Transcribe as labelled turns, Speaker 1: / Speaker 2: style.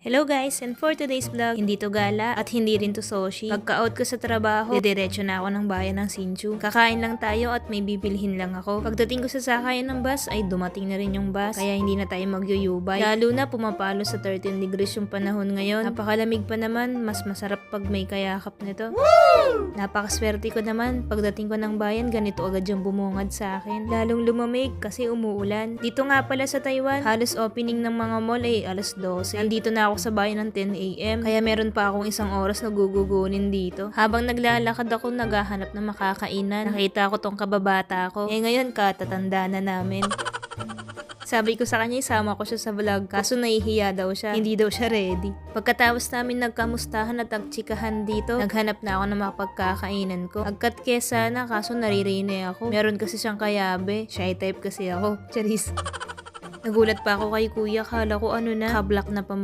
Speaker 1: Hello guys, and for today's vlog, hindi to gala at hindi rin to sushi. Pagka-out ko sa trabaho, didiretso na ako ng bayan ng Hsinchu. Kakain lang tayo at may bibilhin lang ako. Pagdating ko sa sakayan ng bus ay dumating na rin yung bus, kaya hindi na tayo magyuyubay. Lalo na pumapalo sa 13 degrees yung panahon ngayon. Napakalamig pa naman, mas masarap pag may kayakap nito. Napakaswerte ko naman, pagdating ko ng bayan, ganito agad yung bumungad sa akin. Lalong lumamig kasi umuulan. Dito nga pala sa Taiwan, halos opening ng mga mall ay alas 12. Nandito na ako sa bayan ng 10 AM, kaya meron pa akong isang oras na gugugunin dito. Habang naglalakad ako, naghahanap ng makakainan. Nakita ko tong kababata ko. Ngayon katatanda na namin. Sabi ko sa kanya, isama ko siya sa vlog, kaso nahihiya daw siya. Hindi daw siya ready. Pagkatapos namin nagkamustahan at nagtsikahan dito, naghanap na ako ng mapagkakainan ko. Agkat kesa na, kaso narirene ako. Meron kasi siyang kayabe. Shy type kasi ako. Charis. Nagulat pa ako kay kuya, kala ko ano na, kablock na pa mo.